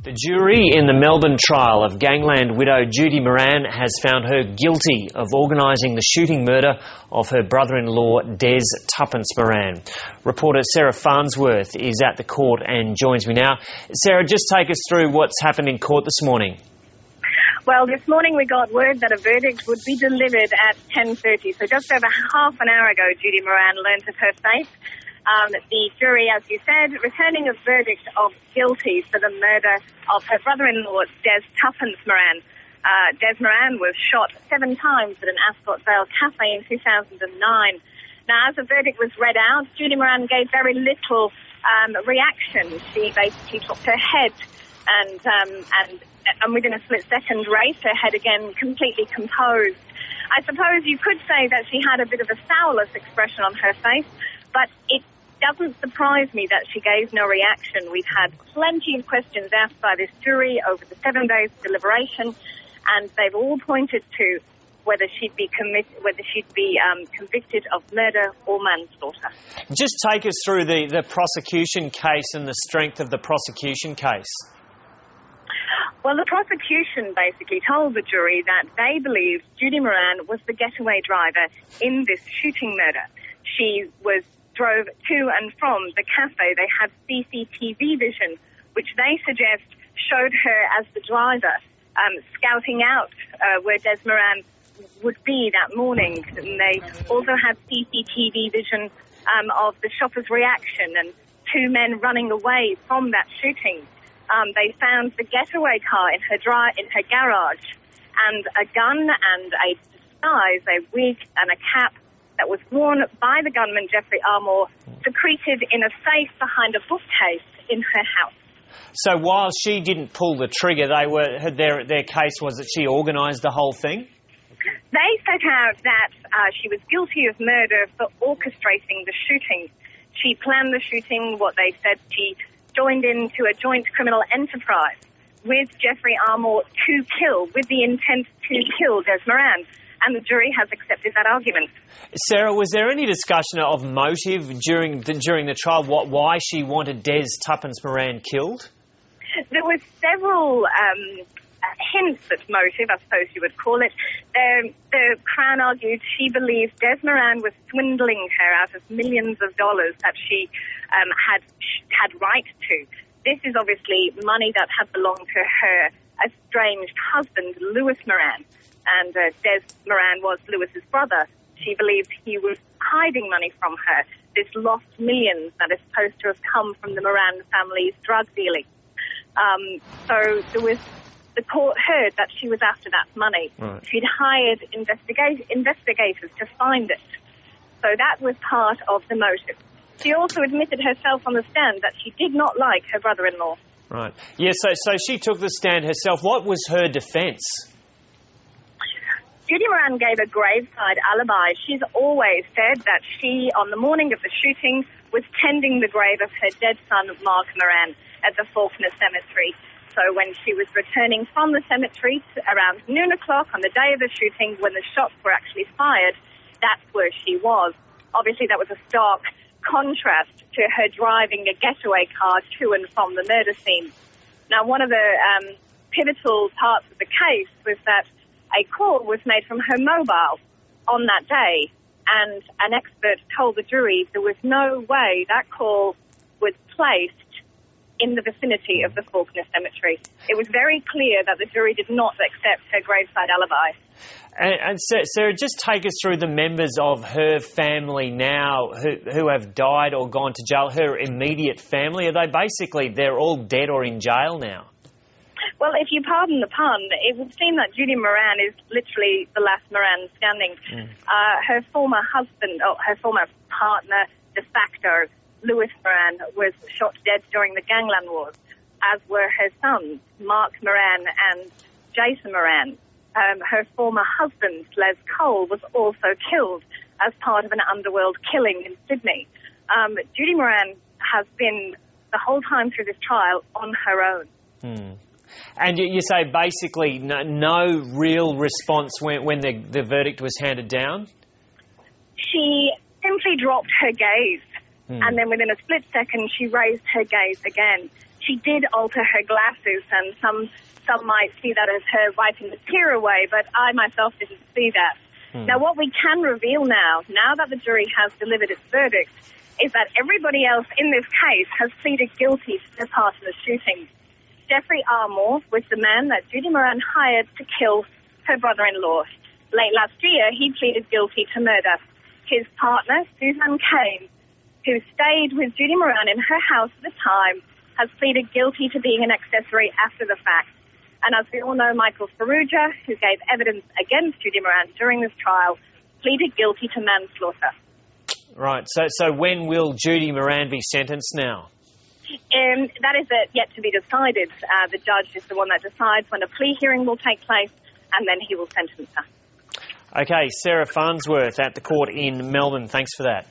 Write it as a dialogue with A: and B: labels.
A: The jury in the Melbourne trial of gangland widow Judy Moran has found her guilty of organising the shooting murder of her brother-in-law Des Tuppence Moran. Reporter Sarah Farnsworth is at the court and joins me now. Sarah, just take us through what's happened in court this morning.
B: Well, this morning we got word that a verdict would be delivered at 10:30. So just over half an hour ago, Judy Moran learnt of her fate. The jury, as you said, returning a verdict of guilty for the murder of her brother-in-law, Des Tuppence Moran. Des Moran was shot 7 times at an Ascot Vale cafe in 2009. Now, as the verdict was read out, Judy Moran gave very little reaction. She basically dropped her head and within a split second raised her head again, completely composed. I suppose you could say that she had a bit of a sourless expression on her face, but it doesn't surprise me that she gave no reaction. We've had plenty of questions asked by this jury over the 7 days of deliberation, and they've all pointed to whether she'd be convicted of murder or manslaughter.
A: Just take us through the prosecution case and the strength of the prosecution case.
B: Well, the prosecution basically told the jury that they believed Judy Moran was the getaway driver in this shooting murder. She drove to and from the cafe. They had CCTV vision, which they suggest showed her as the driver, scouting out where Des Moran would be that morning. And they also had CCTV vision of the shopper's reaction and 2 men running away from that shooting. They found the getaway car in her garage, and a gun and a disguise, a wig and a cap that was worn by the gunman, Jeffrey Armour, secreted in a safe behind a bookcase in her house.
A: So while she didn't pull the trigger, their case was that she organised the whole thing?
B: They set out that she was guilty of murder for orchestrating the shooting. She planned the shooting, what they said, she joined into a joint criminal enterprise with Jeffrey Armour to kill, with the intent to kill Des Moran. And the jury has accepted that argument.
A: Sarah, was there any discussion of motive during the trial, why she wanted Des Tuppence Moran killed?
B: There were several hints at motive, I suppose you would call it. The Crown argued she believed Des Moran was swindling her out of millions of dollars that she had right to. This is obviously money that had belonged to her estranged husband, Lewis Moran. And Des Moran was Lewis's brother. She believed he was hiding money from her, this lost millions that is supposed to have come from the Moran family's drug dealing. So the court heard that she was after that money. Right. She'd hired investigators to find it. So that was part of the motive. She also admitted herself on the stand that she did not like her brother-in-law. Right.
A: Yeah, so she took the stand herself. What was her defence?
B: Judy Moran gave a graveside alibi. She's always said that she, on the morning of the shooting, was tending the grave of her dead son, Mark Moran, at the Faulkner Cemetery. So when she was returning from the cemetery around noon o'clock on the day of the shooting, when the shots were actually fired, that's where she was. Obviously, that was a stark contrast to her driving a getaway car to and from the murder scene. Now, one of the pivotal parts of the case was that a call was made from her mobile on that day, and an expert told the jury there was no way that call was placed in the vicinity of the Faulkner Cemetery. It was very clear that the jury did not accept her graveside alibi.
A: And Sarah, just take us through the members of her family now who have died or gone to jail, her immediate family. Are they're all dead or in jail now?
B: Well, if you pardon the pun, it would seem that Judy Moran is literally the last Moran standing. Her former husband, her former partner, de facto, Lewis Moran, was shot dead during the gangland wars, as were her sons, Mark Moran and Jason Moran. Her former husband, Les Cole, was also killed as part of an underworld killing in Sydney. Judy Moran has been, the whole time through this trial, on her own.
A: And you say basically no real response when the verdict was handed down?
B: She simply dropped her gaze, and then within a split second she raised her gaze again. she did alter her glasses, and some might see that as her wiping the tear away, but I myself didn't see that. Now, what we can reveal now that the jury has delivered its verdict, is that everybody else in this case has pleaded guilty to their part in the shooting. Jeffrey Armour was the man that Judy Moran hired to kill her brother-in-law. Late last year, he pleaded guilty to murder. His partner, Suzanne Kane, who stayed with Judy Moran in her house at the time, has pleaded guilty to being an accessory after the fact. And as we all know, Michael Farrugia, who gave evidence against Judy Moran during this trial, pleaded guilty to manslaughter.
A: Right, so when will Judy Moran be sentenced now?
B: That is yet to be decided. The judge is the one that decides when a plea hearing will take place, and then he will sentence her.
A: OK, Sarah Farnsworth at the court in Melbourne. Thanks for that.